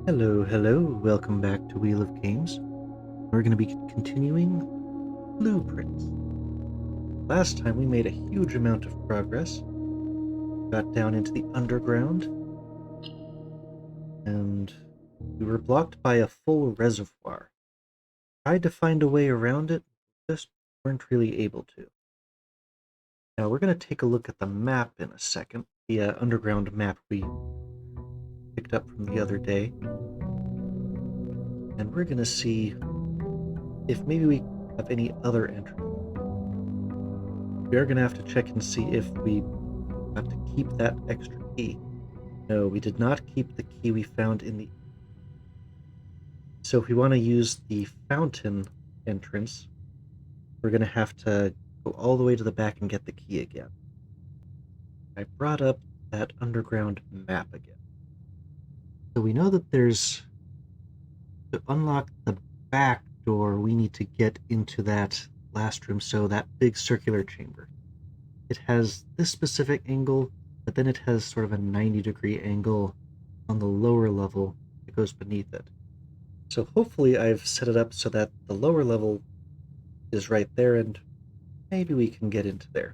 Hello, hello, welcome back to Wheel of Games. We're going to be continuing Blueprints. Last time we made a huge amount of progress, got down into the underground, and we were blocked by a full reservoir. Tried to find a way around it, just weren't really able to. Now we're going to take a look at the map in a second, the underground map we picked up from the other day, and we're going to see if maybe we have any other entries. We are going to have to check and see if we have to keep that extra key. No, we did not keep the key we found in the... So if we want to use the fountain entrance, we're going to have to go all the way to the back and get the key again. I brought up that underground map again. So we know that there's... To unlock the back door, we need to get into that last room, so that big circular chamber. It has this specific angle, but then it has sort of a 90-degree angle on the lower level that goes beneath it. So hopefully I've set it up so that the lower level is right there, and maybe we can get into there.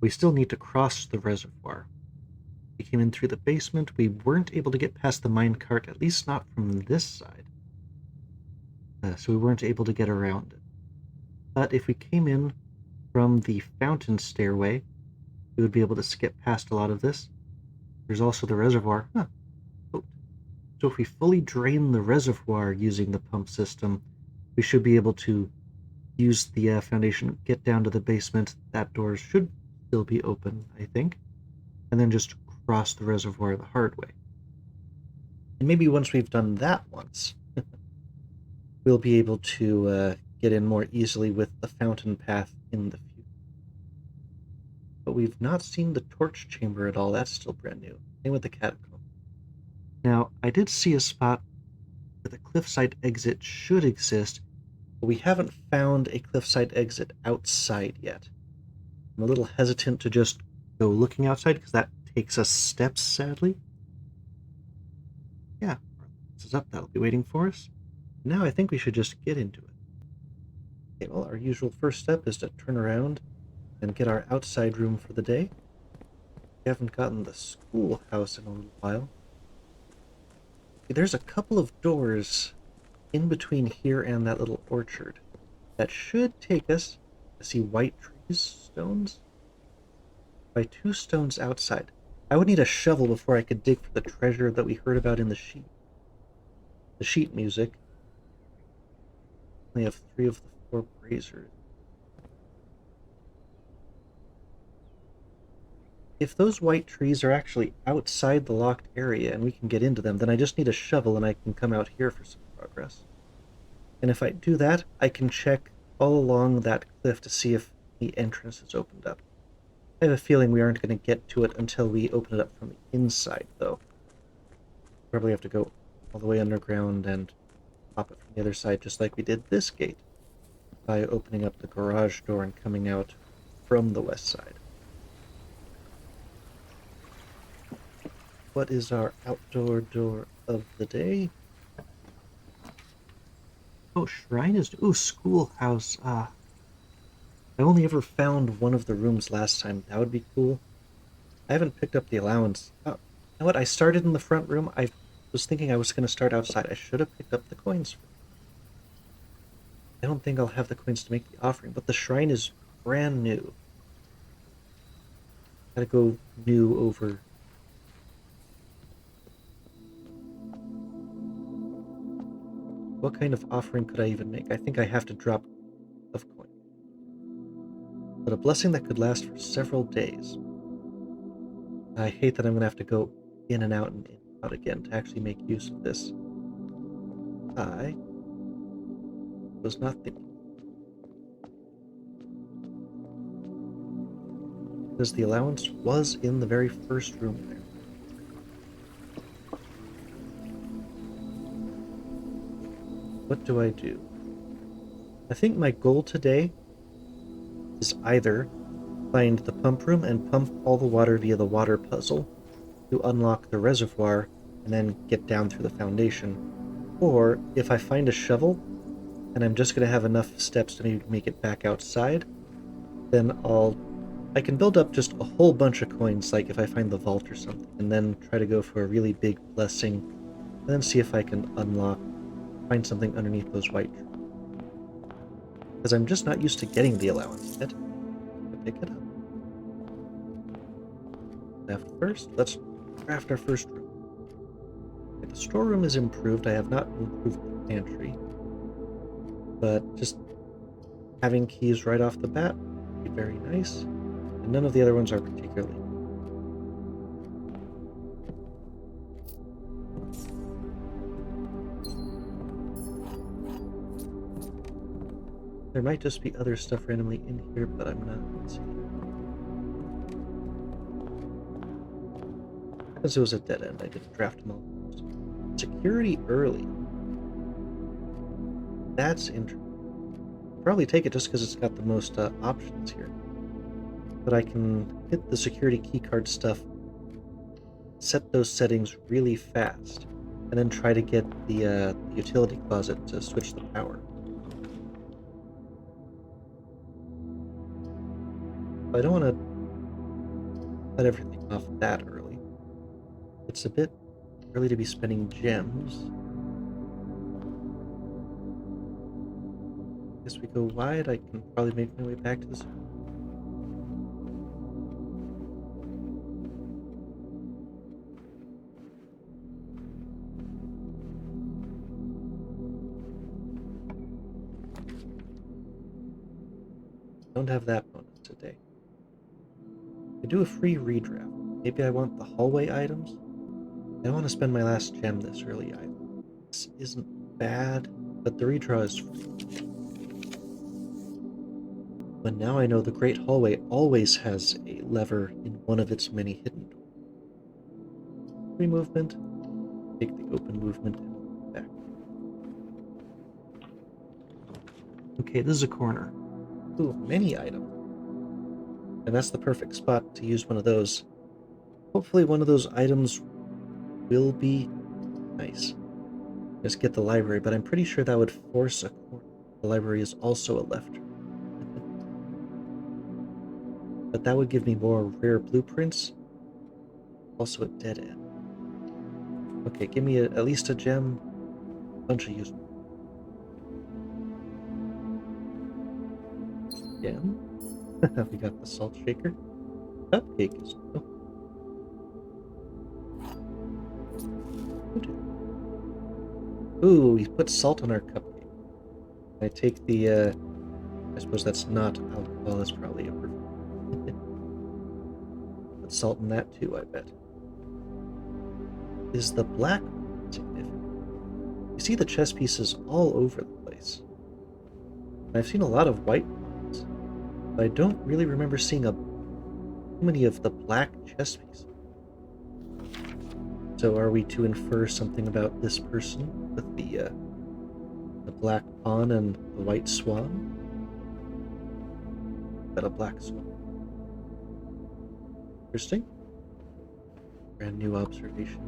We still need to cross the reservoir. We came in through the basement. We weren't able to get past the minecart, at least not from this side. So we weren't able to get around it. But if we came in from the fountain stairway, we would be able to skip past a lot of this. There's also the reservoir. Oh. So if we fully drain the reservoir using the pump system, we should be able to use the foundation, get down to the basement. That door should still be open, I think. And then just cross the reservoir the hard way. And maybe once we've done that once, we'll be able to get in more easily with the fountain path in the future. But we've not seen the torch chamber at all. That's still brand new. Same with the catacomb. Now, I did see a spot where the cliffside exit should exist, but we haven't found a cliffside exit outside yet. I'm a little hesitant to just go looking outside because that takes us steps, sadly. Yeah, this is up. That'll be waiting for us. Now I think we should just get into it. Okay, well, our usual first step is to turn around and get our outside room for the day. We haven't gotten the schoolhouse in a little while. There's a couple of doors in between here and that little orchard that should take us to see white trees, stones, by 2 stones outside. I would need a shovel before I could dig for the treasure that we heard about in the sheet. The sheet music. We have 3 of the 4 braziers. If those white trees are actually outside the locked area and we can get into them, then I just need a shovel and I can come out here for some progress. And if I do that, I can check all along that cliff to see if the entrance is opened up. I have a feeling we aren't going to get to it until we open it up from the inside, though. Probably have to go all the way underground and pop it from the other side, just like we did this gate, by opening up the garage door and coming out from the west side. What is our outdoor door of the day? Oh, shrine is... Ooh, schoolhouse. I only ever found one of the rooms last time. That would be cool. I haven't picked up the allowance. Oh, you know what? I started in the front room. I was thinking I was going to start outside. I should have picked up the coins. I don't think I'll have the coins to make the offering, but the shrine is brand new. Gotta go new over... What kind of offering could I even make? I think I have to drop of coin. But a blessing that could last for several days. I hate that I'm going to have to go in and out again to actually make use of this. I was not thinking. Because the allowance was in the very first room there. What do I do? I think my goal today is either find the pump room and pump all the water via the water puzzle to unlock the reservoir, and then get down through the foundation. Or if I find a shovel and I'm just going to have enough steps to maybe make it back outside, then I can build up just a whole bunch of coins, like if I find the vault or something, and then try to go for a really big blessing, and then see if I can find something underneath those white trees. Because I'm just not used to getting the allowance yet. Pick it up. Left first, let's craft our first room. Okay, the storeroom is improved. I have not improved the pantry, but just having keys right off the bat would be very nice. And none of the other ones are particularly. There might just be other stuff randomly in here, but I'm not seeing it. Because it was a dead end, I didn't draft them all first. Security early. That's interesting. I'll probably take it just because it's got the most options here. But I can hit the security keycard stuff, set those settings really fast, and then try to get the utility closet to switch the power. I don't want to let everything off that early. It's a bit early to be spending gems. Guess we go wide. I can probably make my way back to this. Don't have that bonus today. I do a free redraft. Maybe I want the hallway items. I don't want to spend my last gem this early either. This isn't bad, but the redraw is free. But now I know the Great Hallway always has a lever in one of its many hidden doors. Free movement, take the open movement, and back. Okay, this is a corner. Ooh, many items. And that's the perfect spot to use one of those. Hopefully one of those items will be nice. Just get the library, but I'm pretty sure that would force a corner. The library is also a left. But that would give me more rare blueprints. Also a dead end. Okay, give me at least a gem. A bunch of useful. Gem. We got the salt shaker. Cupcake is new. Ooh, we put salt on our cupcake. I take the, I suppose that's not alcohol, that's probably a perfume. Put salt in that too, I bet. Is the black significant? You see the chess pieces all over the place. I've seen a lot of white ones, but I don't really remember seeing too many of the black chess pieces. So are we to infer something about this person with the black pawn and the white swan? Got a black swan. Interesting. Brand new observation.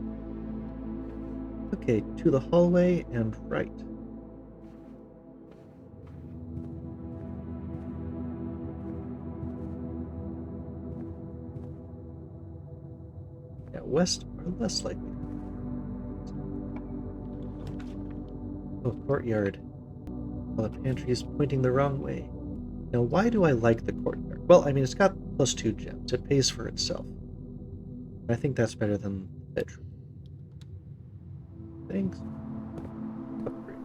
Okay, to the hallway and right. Yeah, west are less likely. Oh, courtyard. Well, the pantry is pointing the wrong way. Now, why do I like the courtyard? Well, I mean, it's got +2 gems. It pays for itself. I think that's better than the bedroom. Thanks. Upgrade.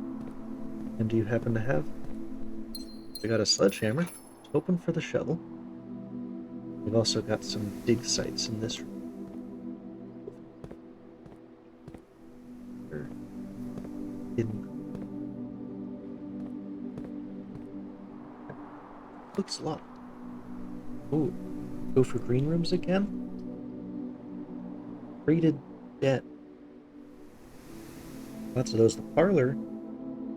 And do you happen to have? We got a sledgehammer. Open for the shovel. We've also got some dig sites in this room. Hidden. Looks locked. Ooh, go for green rooms again? Rated dead. Lots of those. The parlor,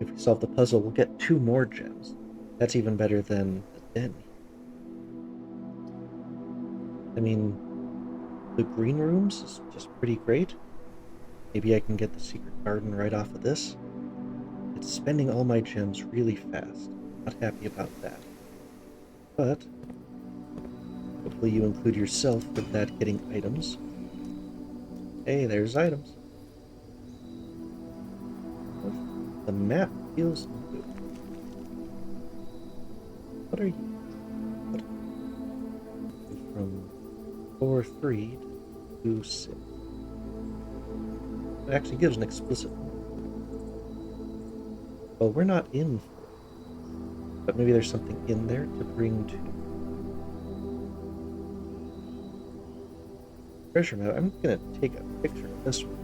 if we solve the puzzle, we'll get 2 more gems. That's even better than the den. I mean, the green rooms is just pretty great. Maybe I can get the secret garden right off of this. It's spending all my gems really fast. Not happy about that. But hopefully you include yourself with that getting items. Hey, there's items. The map feels new. What are you? What? From 4-3 to 6. It actually gives an explicit one. Well, we're not in 4, but maybe there's something in there to bring to treasure map. I'm gonna take a picture of this one.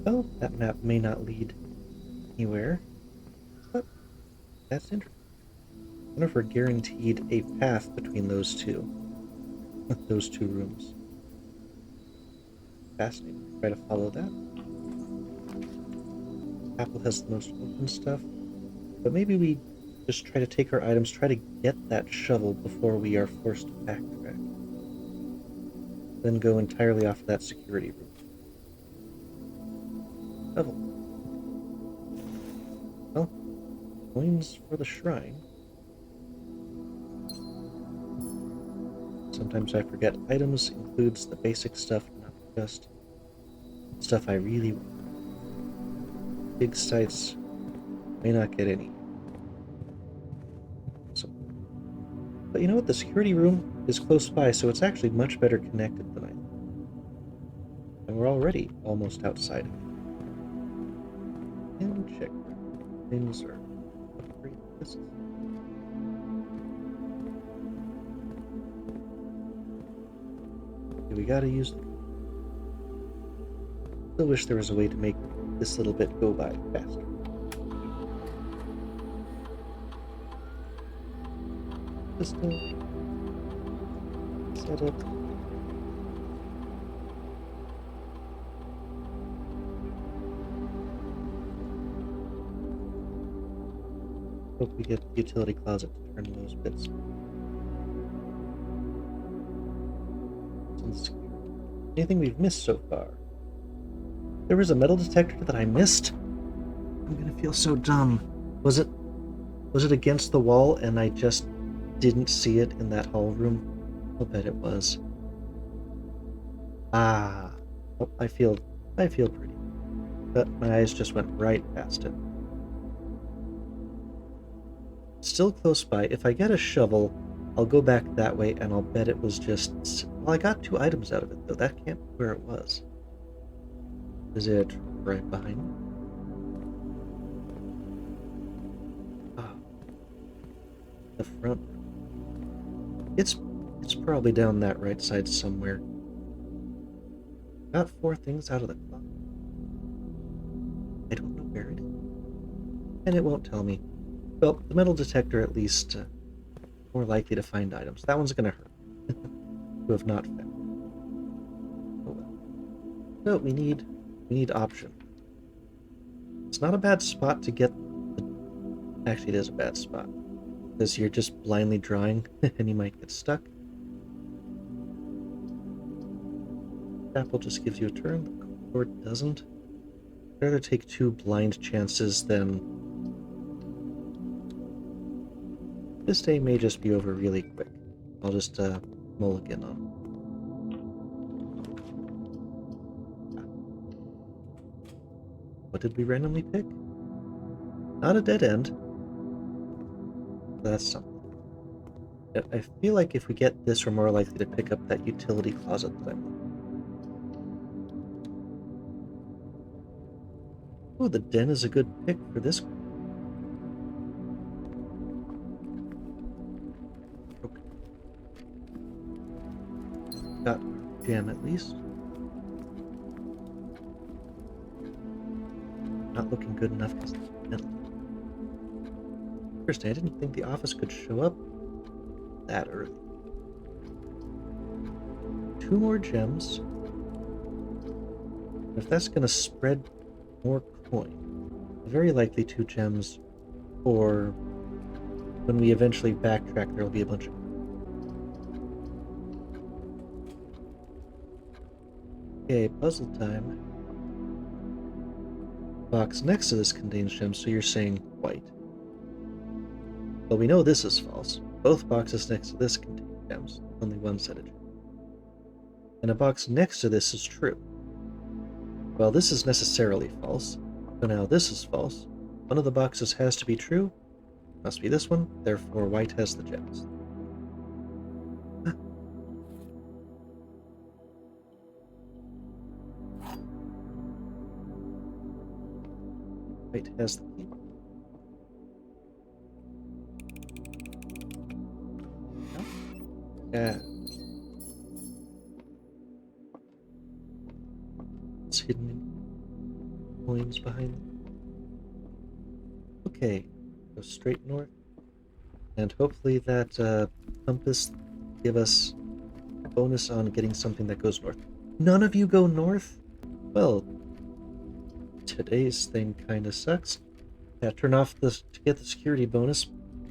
Well, that map may not lead anywhere, but that's interesting. I wonder if we're guaranteed a path between those two rooms. Fascinating. Try to follow that. Apple has the most open stuff, but maybe we just try to take our items, try to get that shovel before we are forced to backtrack. Then go entirely off of that security room. Shovel. Well, coins for the shrine. Sometimes I forget items includes the basic stuff, not just stuff I really want. Big sites may not get any. So, but you know what? The security room is close by, so it's actually much better connected than I thought. And we're already almost outside of it. And check. Things are upgrade lists. Okay, we gotta use them. Still wish there was a way to make this little bit go by faster. System. Setup. Hope we get the utility closet to turn those bits. Anything we've missed so far? There was a metal detector that I missed? I'm gonna feel so dumb. Was it against the wall and I just didn't see it in that hall room? I'll bet it was. Ah. Oh, I feel pretty. But my eyes just went right past it. Still close by. If I get a shovel, I'll go back that way and I'll bet it was just... Well, I got 2 items out of it, though. That can't be where it was. Is it right behind me? Oh. The front. It's probably down that right side somewhere. Got 4 things out of the clock. I don't know where it is. And it won't tell me. Well, the metal detector at least more likely to find items. That one's gonna hurt. To have not found. Oh well. So we need option. It's not a bad spot to get actually it is a bad spot. Because you're just blindly drawing and you might get stuck. Apple just gives you a turn, the cord doesn't. I'd rather take 2 blind chances than this day may just be over really quick. I'll just mulligan on. What did we randomly pick? Not a dead end. That's something. I feel like if we get this, we're more likely to pick up that utility closet that I'm looking for. Oh, the den is a good pick for this one. Okay. Got our gem at least. Not looking good enough because it's middle. Interesting, I didn't think the office could show up that early. 2 more gems. If that's going to spread more coin, very likely 2 gems, or when we eventually backtrack, there will be a bunch of... Okay, puzzle time. Box next to this contains gems, so you're saying white. Well, we know this is false. Both boxes next to this contain gems. Only one set of gems. And a box next to this is true. Well, this is necessarily false. So now this is false. One of the boxes has to be true. Must be this one. Therefore, white has the gems. White has the key. Yeah. It's hidden in coins behind them. Okay, go straight north. And hopefully that compass give us a bonus on getting something that goes north. None of you go north? Well, today's thing kinda sucks. Yeah, turn off this to get the security bonus,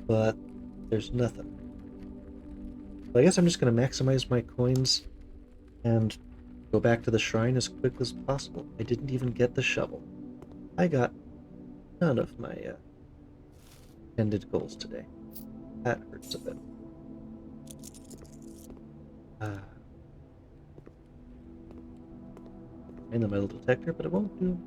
but there's nothing. So I guess I'm just gonna maximize my coins and go back to the shrine as quick as possible. I didn't even get the shovel. I got none of my intended goals today. That hurts a bit. Find the metal detector, but it won't do.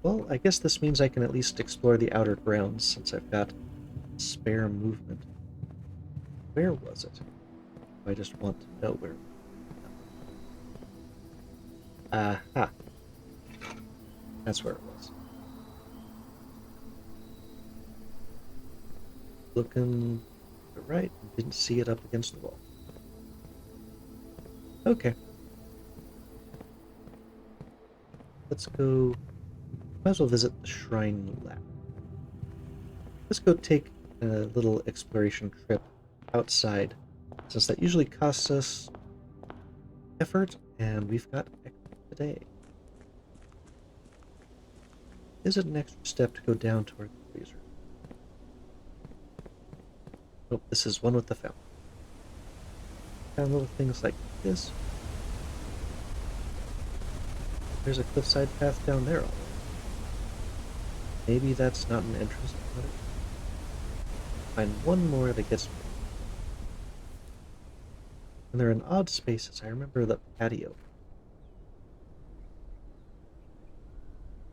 Well, I guess this means I can at least explore the outer grounds since I've got spare movement. Where was it? I just want to know where. Aha. That's where it was. Looking to the right, didn't see it up against the wall. Okay. Let's go. Might as well visit the shrine lab. Let's go take a little exploration trip outside, since that usually costs us effort, and we've got extra today. Is it an extra step to go down toward the freezer? Nope, this is one with the fountain. Found little things like this. There's a cliffside path down there already. Maybe that's not an entrance. Find one more that gets me. And they're in odd spaces. I remember the patio.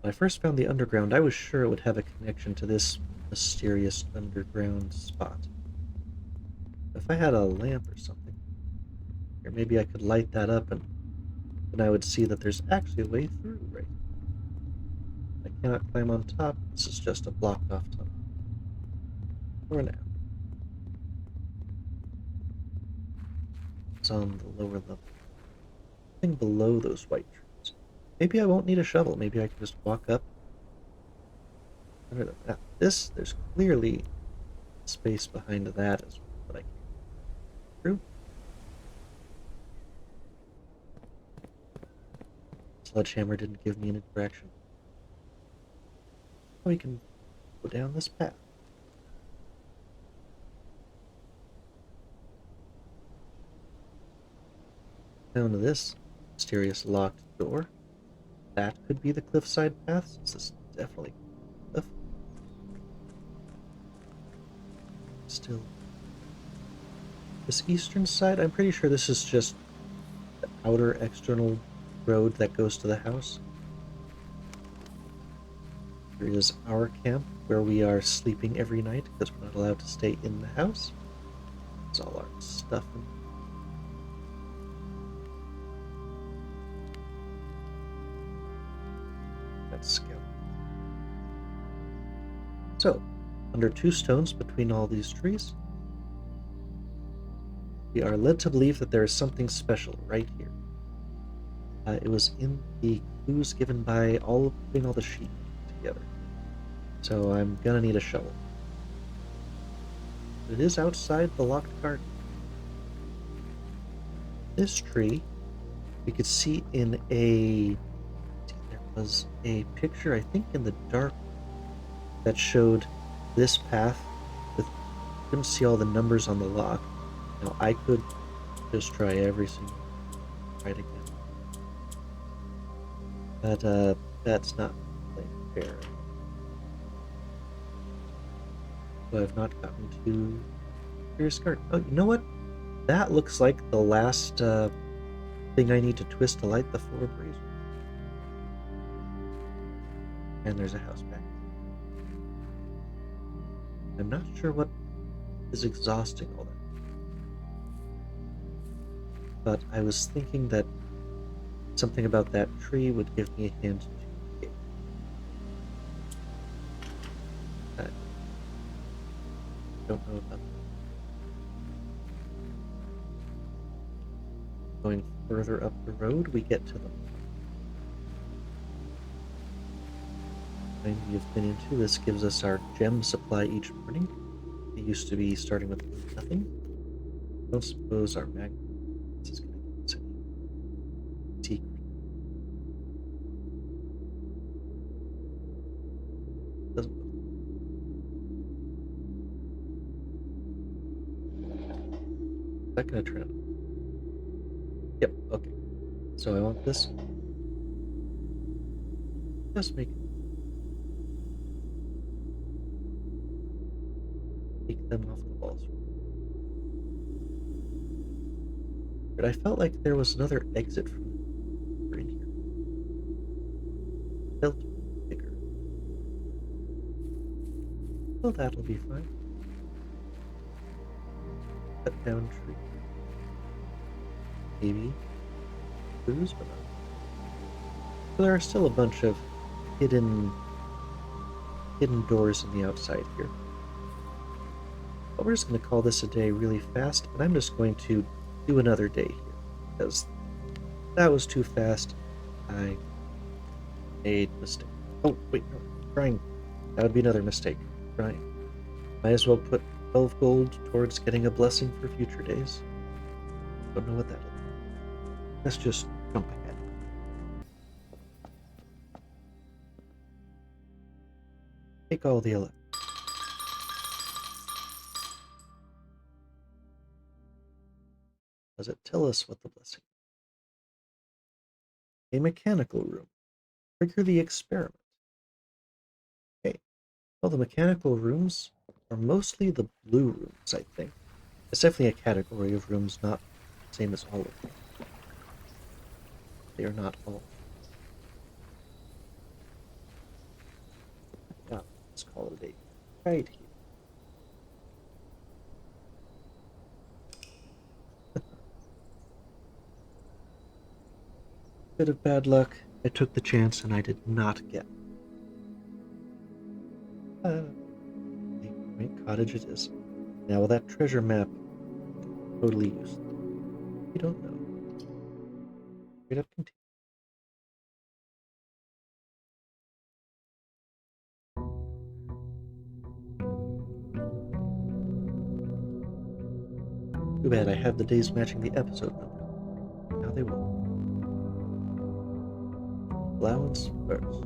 When I first found the underground, I was sure it would have a connection to this mysterious underground spot. If I had a lamp or something, or maybe I could light that up and then I would see that there's actually a way through, right? I cannot climb on top. This is just a blocked off tunnel. For now. It's on the lower level. Something below those white trees. Maybe I won't need a shovel. Maybe I can just walk up. Under the path. There's clearly space behind that as well, but I can't. True. Sledgehammer didn't give me any direction. We can go down this path. Down to this mysterious locked door. That could be the cliffside path, since this is definitely cliff. Still. This eastern side, I'm pretty sure this is just the outer external road that goes to the house. Here is our camp, where we are sleeping every night, because we're not allowed to stay in the house. It's all our stuff. That's scout. So, under two stones between all these trees, we are led to believe that there is something special right here. It was in the clues given by putting all the sheep together. So I'm gonna need a shovel. It is outside the locked garden. This tree, we could see in there was a picture, I think in the Darkroom, that showed this path with couldn't see all the numbers on the lock. Now I could just try every single try it again. But that's not playing fair. So I've not gotten to Curious Garden. Oh, you know what? That looks like the last thing I need to twist to light the 4 brazier. And there's a house back. I'm not sure what is exhausting all that. But I was thinking that something about that tree would give me a hint to escape. I don't know about that. Going further up the road, we get to the mine we have been into. This gives us our gem supply each morning. It used to be starting with nothing. I don't suppose our magnet is going to give us any secret. Doesn't look. Is that going to turn out? Yep, okay. So I want this. Just take them off the walls. But I felt like there was another exit from in here. Felt bigger. Well, that'll be fine. Cut down tree. Maybe clues, but not. So there are still a bunch of hidden doors in the outside here. But we're just going to call this a day really fast, and I'm just going to do another day here, because that was too fast. I made a mistake. Oh, wait, no, trying. That would be another mistake. Trying. Might as well put 12 gold towards getting a blessing for future days. Don't know what that'll be. Let's just jump ahead. Take all the 11. Does it tell us what the blessing is? A mechanical room. Trigger the experiment. Okay. Well, the mechanical rooms are mostly the blue rooms, I think. It's definitely a category of rooms, not the same as all of them. They are not all. Yeah, let's call it a day. Right here. Bit of bad luck. I took the chance and I did not get. Right, cottage it is. Now, will that treasure map totally useless? We don't know. Straight up continue. Too bad I have the days matching the episode number. Now they won't. Allowance first.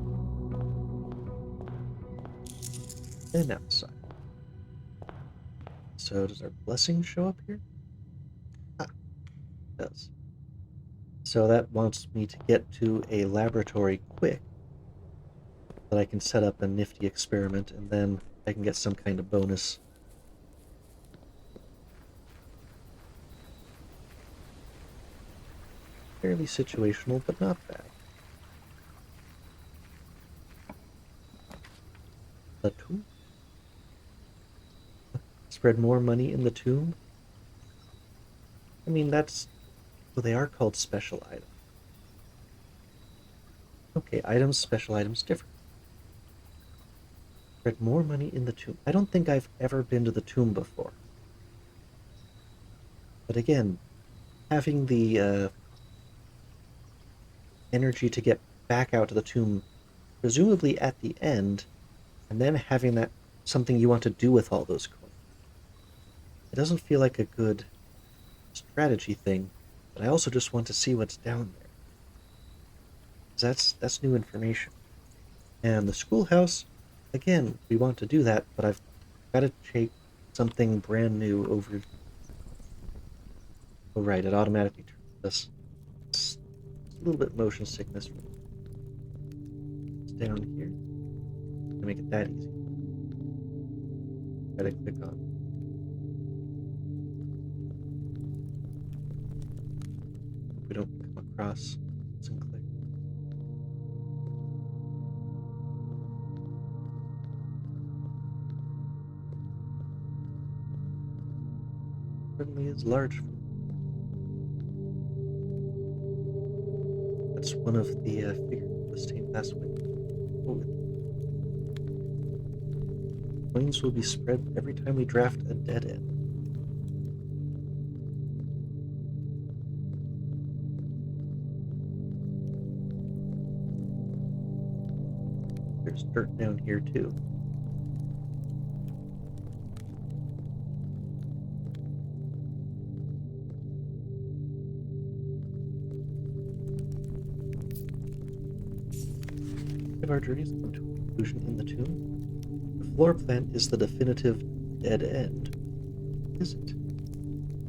And outside. So does our blessing show up here? Ah, it does. So that wants me to get to a laboratory quick, that I can set up a nifty experiment, and then I can get some kind of bonus. Fairly situational, but not bad. The tomb? Spread more money in the tomb? I mean, that's... Well, they are called special items. Okay, items, special items, different. Spread more money in the tomb. I don't think I've ever been to the tomb before. But again, having the energy to get back out to the tomb, presumably at the end, and then having that something you want to do with all those coins. It doesn't feel like a good strategy thing, but I also just want to see what's down there. 'Cause that's new information. And the schoolhouse, again, we want to do that, but I've got to take something brand new over. Oh, right, it automatically turns us. It's a little bit motion sickness down here to make it that easy. Gotta click on. Hope we don't come across Sinclair. Certainly is large. That's one of the figures of the stained glass window. Coins will be spread every time we draft a dead end. There's dirt down here too. If our journeys come to a conclusion in the tomb, the floor plan is the definitive dead end. Is it?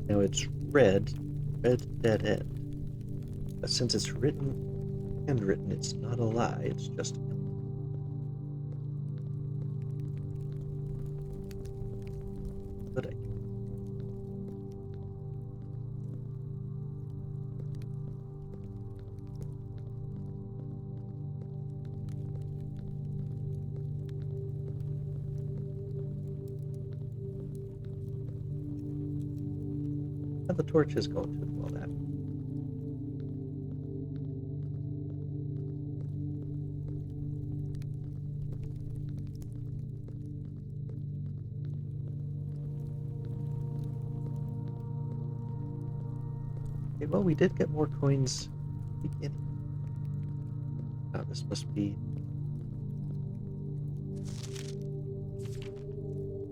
Now it's red dead end. But since it's handwritten, it's not a lie, it's just good idea. And the torch is going to do all that. Okay, well, we did get more coins at the beginning. Now this must be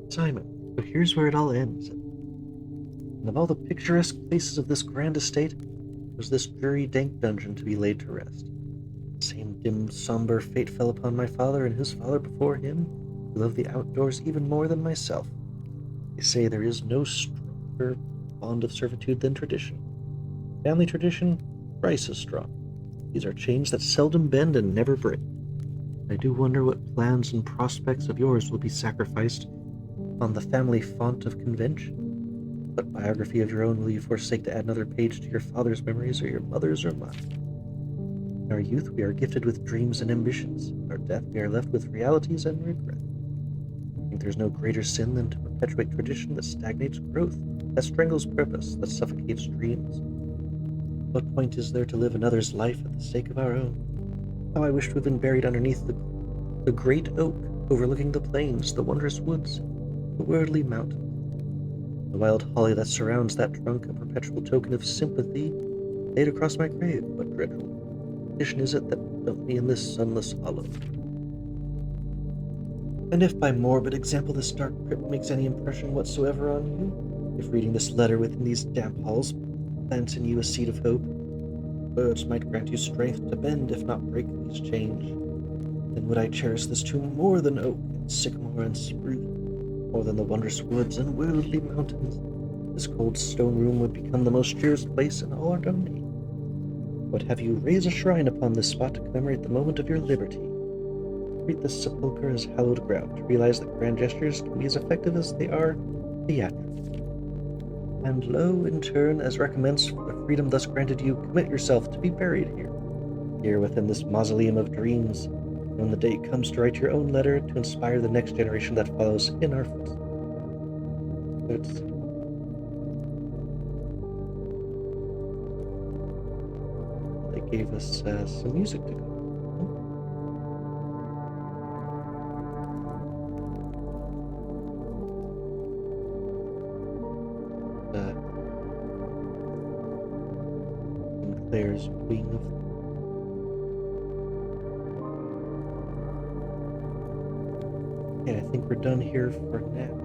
Simon. So here's where it all ends. And of all the picturesque places of this grand estate, was this dreary, dank dungeon to be laid to rest. The same dim, somber fate fell upon my father and his father before him, who loved the outdoors even more than myself. They say there is no stronger bond of servitude than tradition. Family tradition, thrice as strong. These are chains that seldom bend and never break. I do wonder what plans and prospects of yours will be sacrificed on the family font of convention. What biography of your own will you forsake to add another page to your father's memories or your mother's or mine? In our youth, we are gifted with dreams and ambitions. In our death, we are left with realities and regret. I think there's no greater sin than to perpetuate tradition that stagnates growth, that strangles purpose, that suffocates dreams. What point is there to live another's life at the sake of our own? How I wish to have been buried underneath the great oak overlooking the plains, the wondrous woods, the worldly mountains. The wild holly that surrounds that trunk, a perpetual token of sympathy, laid across my grave. What dreadful tradition is it that built me in this sunless hollow? And if by morbid example this dark crypt makes any impression whatsoever on you, if reading this letter within these damp halls plants in you a seed of hope, words might grant you strength to bend, if not break, these chains, then would I cherish this tomb more than oak and sycamore and spruce, more than the wondrous woods and worldly mountains. This cold stone room would become the most cheerless place in all our domain. Would have you raise a shrine upon this spot to commemorate the moment of your liberty. Treat this sepulchre as hallowed ground, to realize that grand gestures can be as effective as they are theatrical. And lo, in turn, as recompense for the freedom thus granted you, commit yourself to be buried here within this mausoleum of dreams. When the day comes to write your own letter to inspire the next generation that follows in our footsteps. They gave us some music to go. Sinclair's Wing of Okay, I think we're done here for now.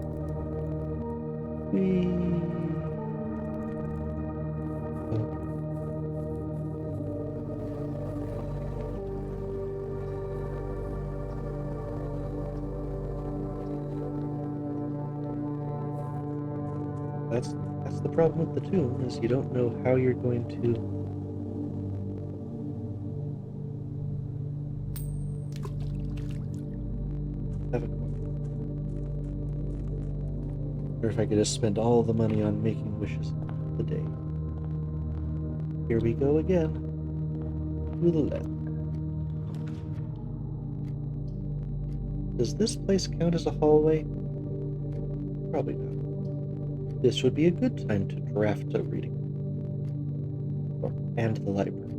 That's the problem with the tomb, is you don't know how you're going to have a quest. Or if I could just spend all the money on making wishes the day. Here we go again. To the left. Does this place count as a hallway? Probably not. This would be a good time to draft a reading. And the library.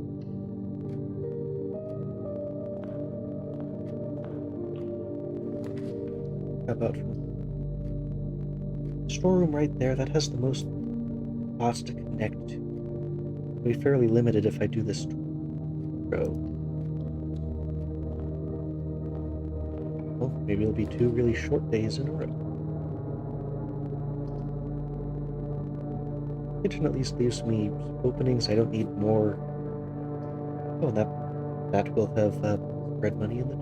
How about from the storeroom right there? That has the most spots to connect to. It'll be fairly limited if I do this row. Well, maybe it'll be 2 really short days in a row. Kitchen at least leaves me openings. I don't need more. Oh, that will have spread money in the.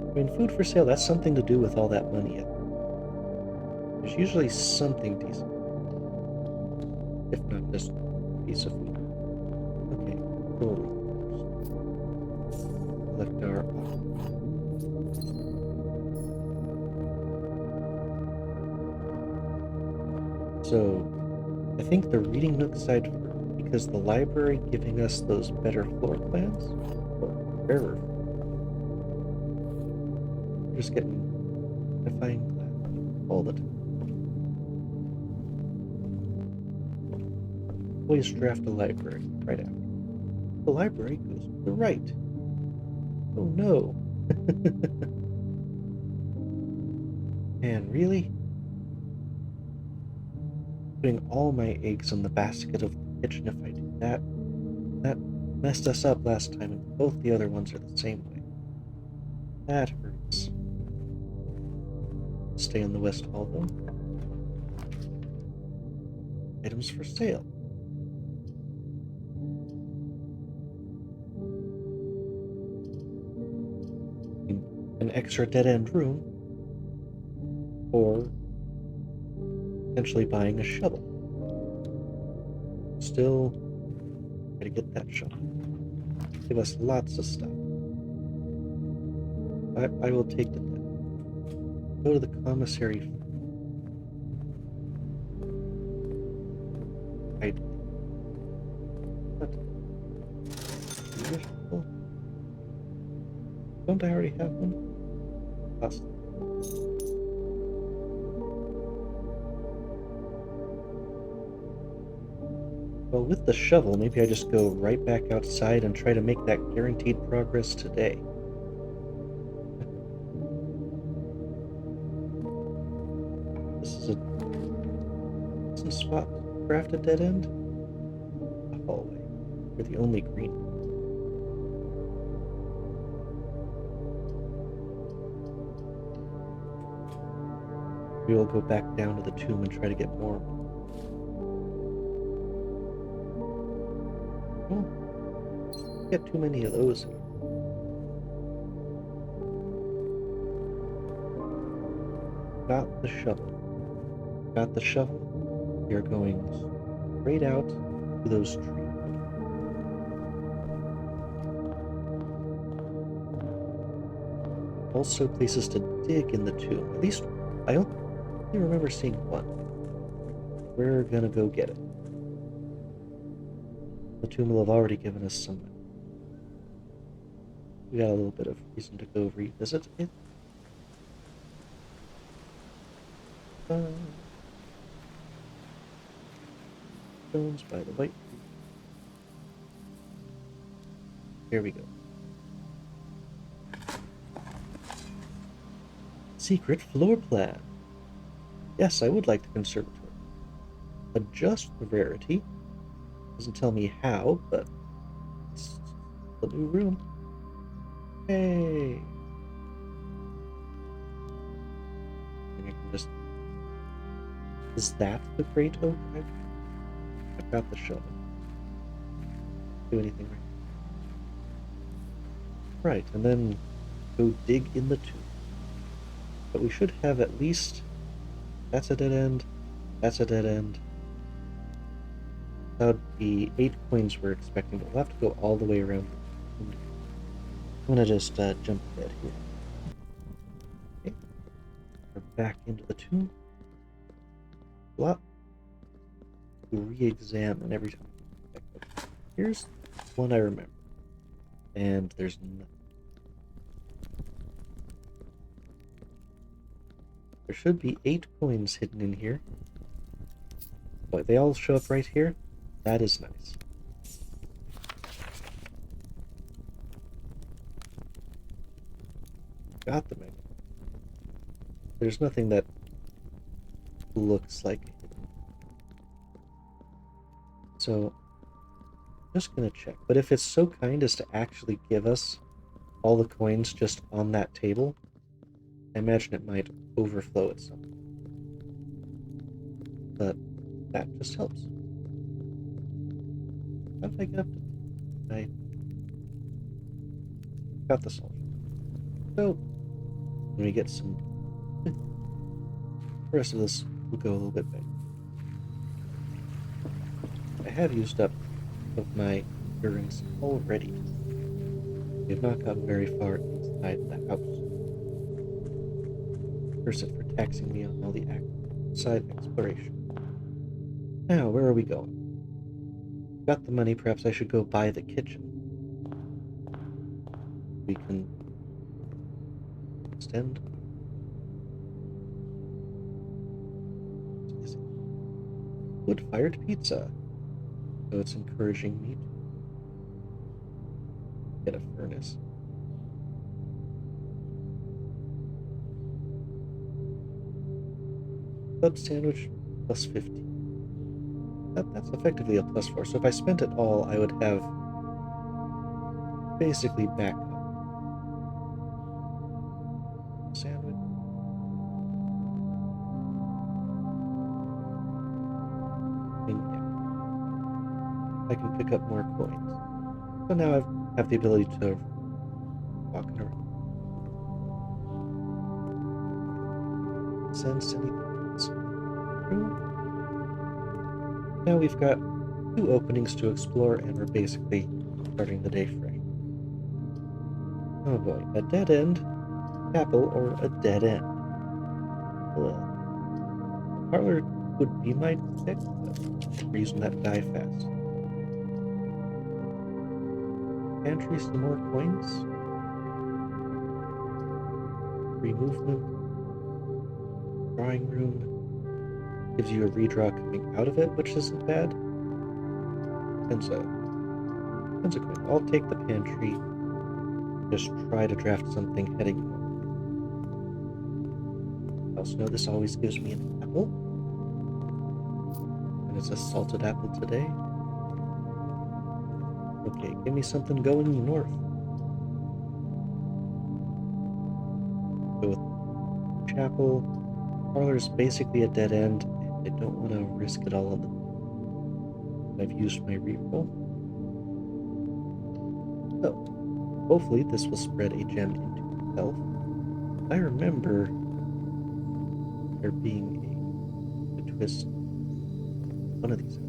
I mean, food for sale. That's something to do with all that money. There's usually something decent, if not just a piece of food. Okay, forward. Select our. So, I think the reading nook side first, because the library giving us those better floor plans, or rarer. We're just getting magnifying glass all the time. Always draft a library right after. The library goes to the right. Oh no. And really? Putting all my eggs in the basket of the kitchen if I do that. That messed us up last time, and both the other ones are the same way. That hurts. Stay in the West Hall though. Items for sale. An extra dead-end room, or potentially buying a shovel. Still, gotta get that shovel. Give us lots of stuff. I will take the dead. Go to the commissary. Hide. What? Beautiful. Don't I already have one? Awesome. Well, with the shovel, maybe I just go right back outside and try to make that guaranteed progress today. This is a decent spot to craft a dead end. A hallway. We're the only green. We will go back down to the tomb and try to get more. Oh, get too many of those. Got the shovel. Got the shovel. You're going straight out to those trees. Also places to dig in the tomb. At least I only remember seeing one. We're gonna go get it. The tomb will have already given us some. We got a little bit of reason to go revisit it. Stones by the white tree. Here we go. Secret floor plan. Yes, I would like the conservatory. Adjust the rarity. Doesn't tell me how, but it's the new room. Hey. And you can just. Is that the great oak? I've got the shovel. Do anything right. Right, and then go dig in the tomb. But we should have at least. That's a dead end. That's a dead end. That would be 8 coins we're expecting, but we'll have to go all the way around. I'm gonna just jump ahead here. Okay. We're back into the tomb. Flop. We re-examine every time. Here's one I remember. And there's nothing. There should be 8 coins hidden in here. But they all show up right here. That is nice. Got them. There's nothing that looks like it. So, just gonna check. But if it's so kind as to actually give us all the coins just on that table, I imagine it might overflow at some point. But that just helps. How did I get up to... I got the salt. So, when we get some... The rest of this will go a little bit better. I have used up of my endurance already. We have not gotten very far inside the house. Curse it for taxing me on all the outside exploration. Now, where are we going? Got the money, perhaps I should go buy the kitchen. We can extend. Wood-fired pizza. So it's encouraging me to get a furnace. Club sandwich plus 15. That's effectively a plus 4. So if I spent it all, I would have basically backup. Sandwich. I mean, yeah. I can pick up more coins. So now I have the ability to walk around. Sense anything else? Now we've got 2 openings to explore, and we're basically starting the day fresh. Oh boy, a dead end, chapel, or a dead end. Well, parlor would be my pick, but we're using that die fast. Pantry, some more coins. Free movement. Drawing room. Gives you a redraw coming out of it, which isn't bad. Tons of coins. I'll take the pantry. Just try to draft something heading north. I also know this always gives me an apple. And it's a salted apple today. Okay, give me something going north. Go with chapel. Parlor's basically a dead end. I don't want to risk it all on the... I've used my reroll. So, hopefully this will spread a gem into itself. I remember there being a twist in one of these.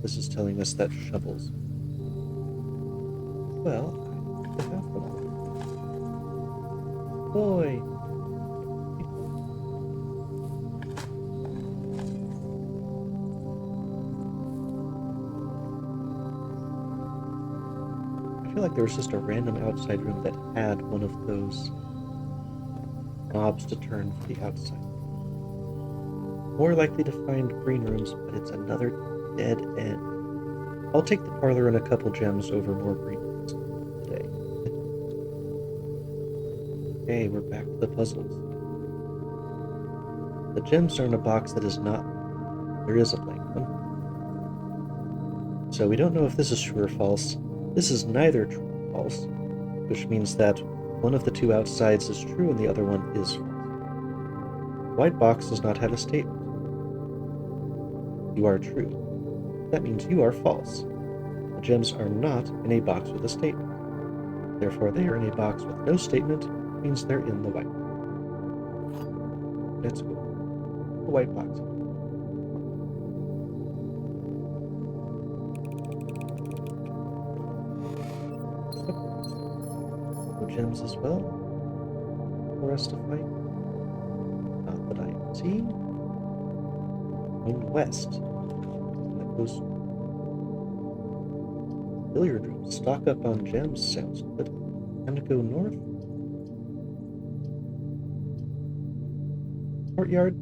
This is telling us that shovels. Well, I have them all. Boy! I feel like there was just a random outside room that had one of those knobs to turn for the outside. More likely to find green rooms, but it's another dead end. I'll take the parlor and a couple gems over more green rooms today. Okay, we're back to the puzzles. The gems are in a box that is not... There is a blank one. So we don't know if this is true or false. This is neither true or false, which means that one of the 2 outsides is true and the other one is false. The white box does not have a statement. You are true. That means you are false. The gems are not in a box with a statement. Therefore, they are in a box with no statement, means they're in the white. Let's go. The white box. No gems as well for us to fight. Not that I see. Going west. That goes billiard room. Stock up on gems sounds good. Time to go north. Courtyard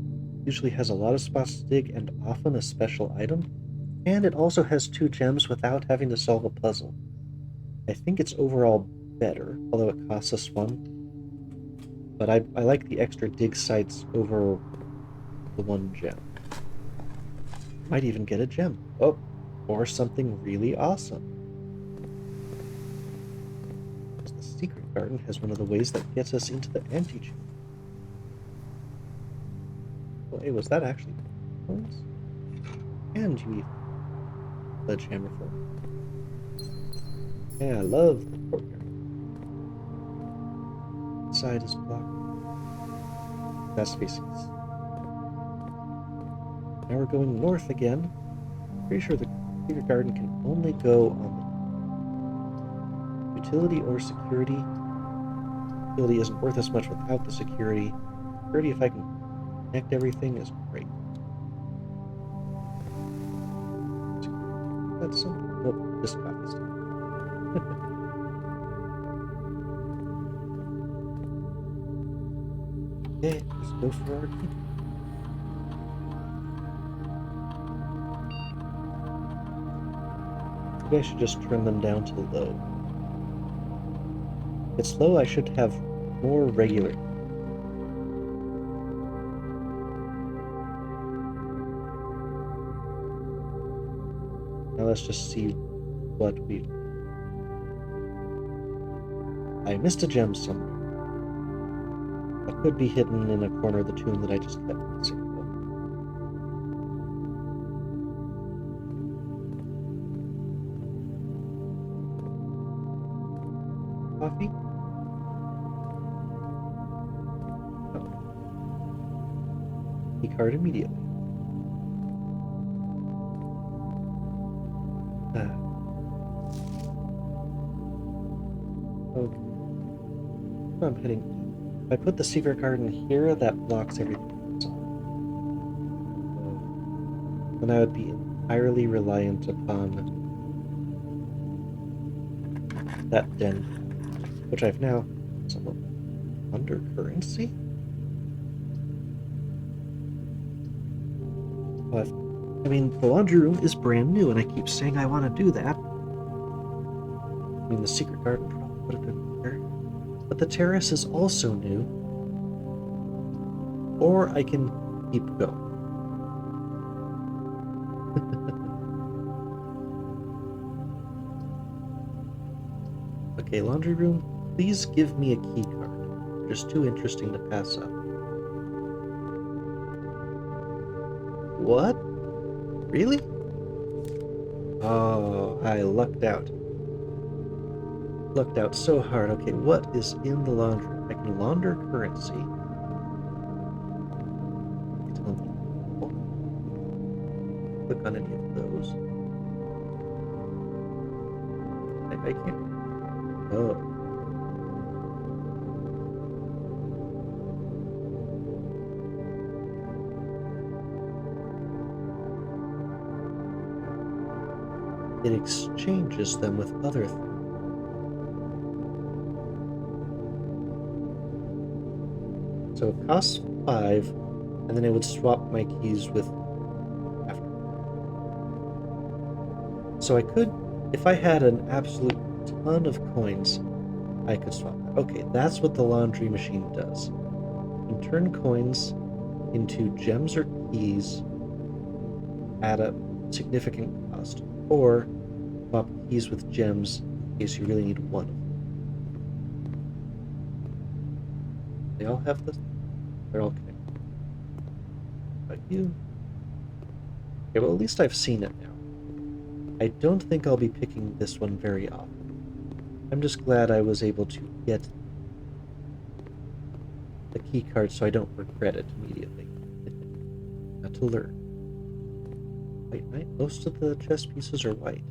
usually has a lot of spots to dig and often a special item. And it also has 2 gems without having to solve a puzzle. I think it's overall better, although it costs us 1. But I like the extra dig sites over the 1 gem. Might even get a gem. Oh, or something really awesome. The secret garden has one of the ways that gets us into the antechamber. Well, hey, was that actually coins? And you need sledgehammer for it. Yeah, I love the courtyard. Side is blocked. That's facing us. Now we're going north again. Pretty sure the secret garden can only go on the utility or security. Utility isn't worth as much without the security. Security, if I can connect everything, is great. That's something. Nope, just coffee stuff. Okay, let's go for our key. Maybe I should just turn them down to low. If it's low, I should have more regular. Now let's just see what we... I missed a gem somewhere. That could be hidden in a corner of the tomb that I just kept missing. Coffee? Oh. Key card immediately. Okay. I'm heading. If I put the secret garden here, that blocks everything. Then I would be entirely reliant upon that den, which I've now somewhat under currency. But I mean, the laundry room is brand new, and I keep saying I want to do that. I mean, the secret garden probably would have been better. But the terrace is also new. Or I can keep going. Okay, laundry room, please give me a key card. They're just too interesting to pass up. What? Really? Oh, I lucked out. Lucked out so hard. Okay, what is in the laundry room? I can launder currency. Click on any of those. I can't. Oh. It exchanges them with other things. So it costs 5, and then it would swap my keys with after. So I could, if I had an absolute ton of coins, I could swap that. Okay, that's what the laundry machine does. You can turn coins into gems or keys at a significant cost, or swap keys with gems in case you really need one of them. They all have this? They're all connected. But you? Okay, well, at least I've seen it now. I don't think I'll be picking this one very often. I'm just glad I was able to get the key card so I don't regret it immediately. Not to learn. White knight. Most of the chess pieces are white.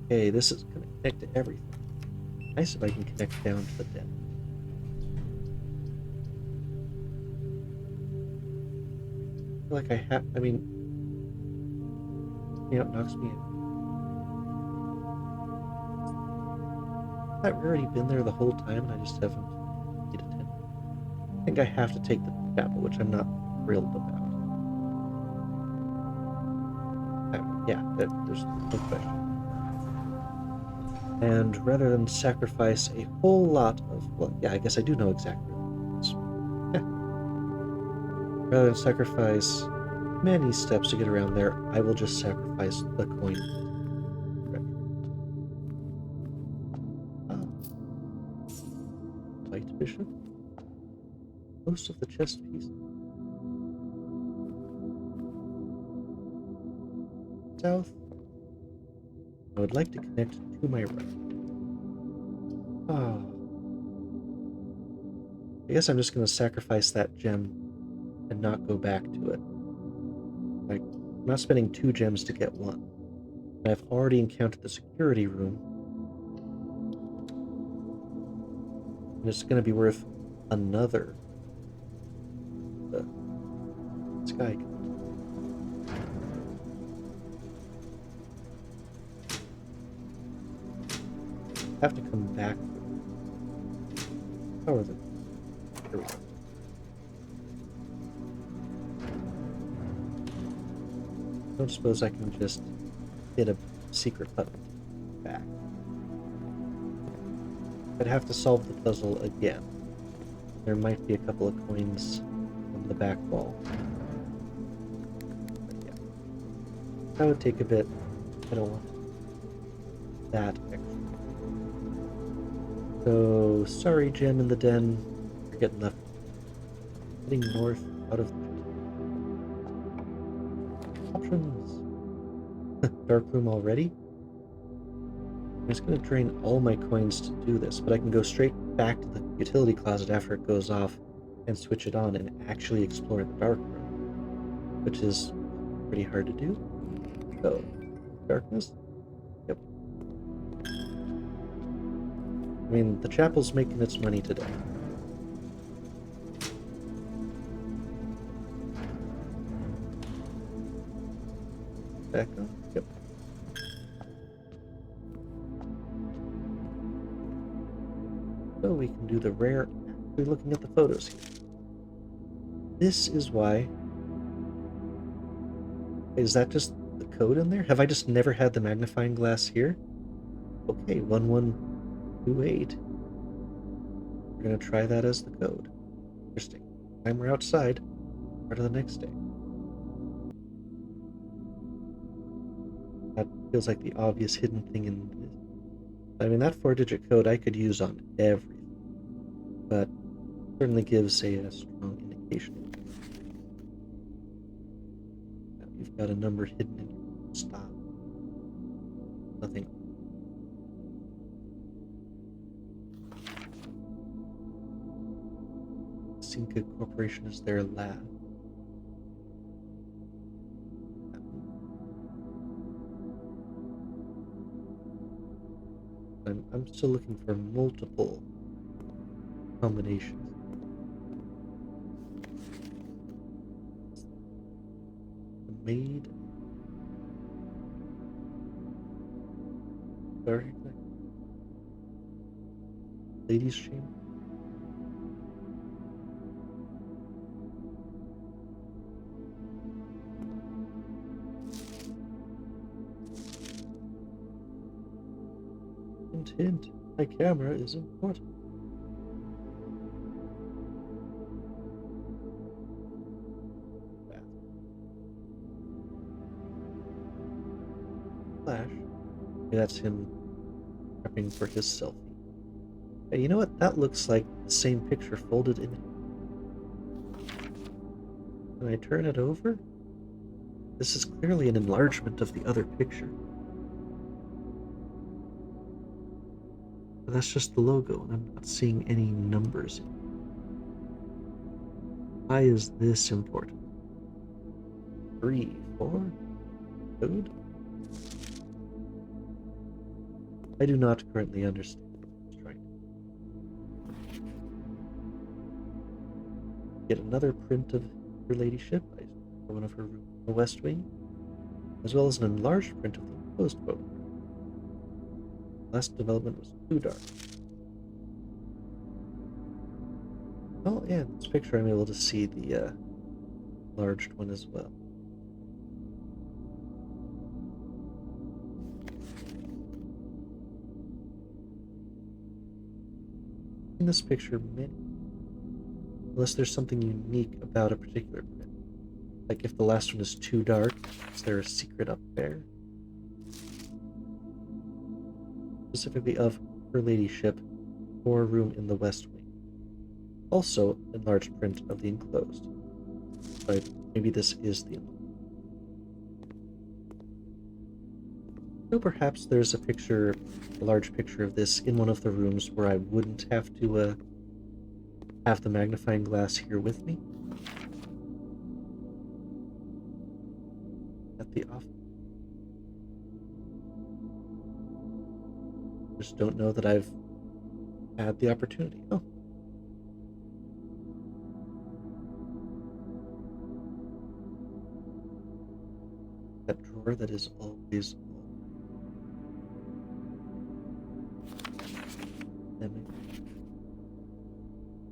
Okay, this is going to connect to everything. Nice if I can connect down to the den. I feel like I have. I mean, you know, it knocks me in. I've already been there the whole time and I just haven't paid attention. I think I have to take the chapel, which I'm not thrilled about. Yeah, there's no question. And rather than sacrifice a whole lot of, well, yeah, I guess I do know exactly what it is. Yeah. Rather than sacrifice many steps to get around there, I will just sacrifice the coin. White bishop. Most of the chess pieces. South. I would like to connect to my right. Oh. I guess I'm just going to sacrifice that gem and not go back to it. Like, I'm not spending 2 gems to get 1. And I've already encountered the security room. And it's going to be worth another sky. Have to come back. How are they? Here we go. I don't suppose I can just hit a secret button back. I'd have to solve the puzzle again. There might be a couple of coins on the back wall. But yeah. That would take a bit. I don't want that extra. So, sorry, gem in the den. You're getting left. Heading north out of options. Darkroom already? I'm just going to drain all my coins to do this, but I can go straight back to the utility closet after it goes off and switch it on and actually explore the darkroom, which is pretty hard to do. So, darkness? Yep. I mean, the chapel's making its money today. Back on? Yep. So we can do the rare, actually looking at the photos here. This is why. Is that just the code in there? Have I just never had the magnifying glass here? Okay, 1128. We're going to try that as the code. Interesting. Time we're outside. Part of the next day. That feels like the obvious hidden thing in this. I mean, that 4-digit code I could use on everything, but certainly gives a strong indication. Now you've got a number hidden in your stop. Nothing. Cinca Corporation is their lab. I'm still looking for multiple combinations. The maid. Ladies' chamber. Hint, hint, my camera is important. Flash. Okay, that's him prepping for his selfie. Hey, you know what? That looks like the same picture folded in it. Can I turn it over? This is clearly an enlargement of the other picture. But that's just the logo, and I'm not seeing any numbers in it. Why is this important? 3, 4, code? I do not currently understand what it's trying to get another print of her ladyship, for one of her rooms in the West Wing, as well as an enlarged print of the enclosed photograph. Last development was too dark. Oh, yeah, in this picture I'm able to see the enlarged one as well. In this picture, unless there's something unique about a particular print. Like if the last one is too dark, is there a secret up there? Specifically of her ladyship or room in the West Wing. Also, enlarged print of the enclosed. But maybe this is the enlarged. So perhaps there's a large picture of this in one of the rooms where I wouldn't have to have the magnifying glass here with me. At the office. Just don't know that I've had the opportunity. Oh. That drawer that is always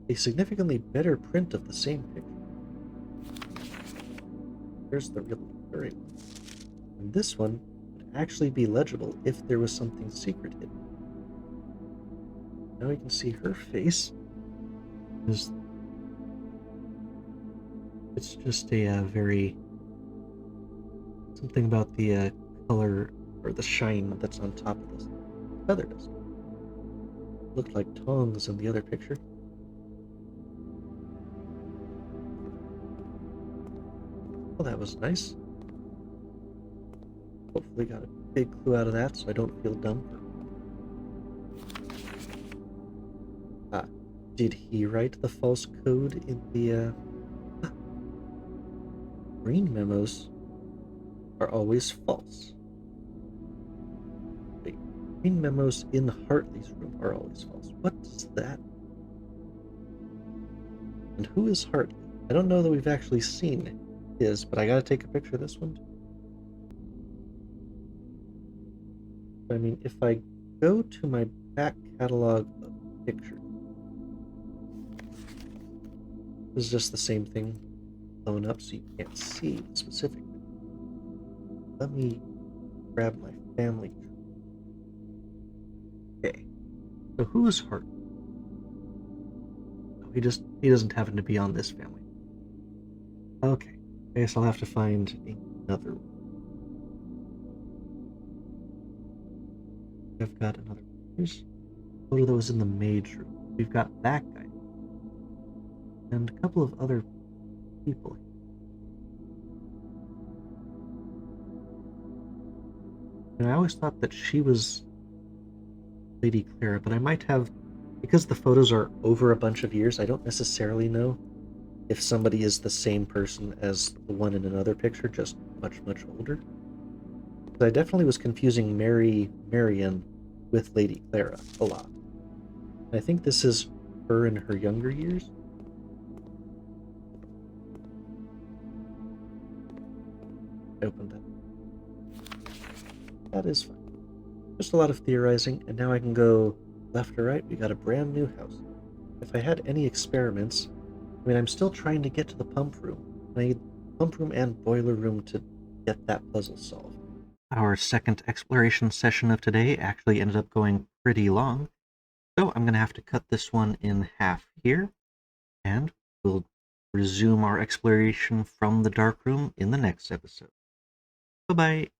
a significantly better print of the same picture. Here's the real blurry one. And this one would actually be legible if there was something secret hidden. Now we can see her face. It's just a very... something about the color or the shine that's on top of this feather dust. Looked like tongs in the other picture. Well, that was nice. Hopefully got a big clue out of that so I don't feel dumb. Did he write the false code in the green memos are always false. Wait, green memos in Hartley's room are always false. What does that mean? And who is Hartley? I don't know that we've actually seen his, but I gotta take a picture of this one. I mean, if I go to my back catalog of pictures, this is just the same thing blown up so you can't see the specific thing. Let me grab my family tree. Okay, so who is Hart? Oh, he doesn't happen to be on this family. Okay, I guess I'll have to find another one. I've got another. Here's a photo that was in the maid's room. We've got that guy. And a couple of other people. And I always thought that she was Lady Clara, but I might have, because the photos are over a bunch of years, I don't necessarily know if somebody is the same person as the one in another picture, just much, much older. But I definitely was confusing Marion with Lady Clara a lot. And I think this is her in her younger years. I opened that. That is fine. Just a lot of theorizing, and now I can go left or right. We got a brand new house. If I had any experiments, I mean, I'm still trying to get to the pump room. I need pump room and boiler room to get that puzzle solved. Our second exploration session of today actually ended up going pretty long, so I'm going to have to cut this one in half here, and we'll resume our exploration from the dark room in the next episode. Bye-bye.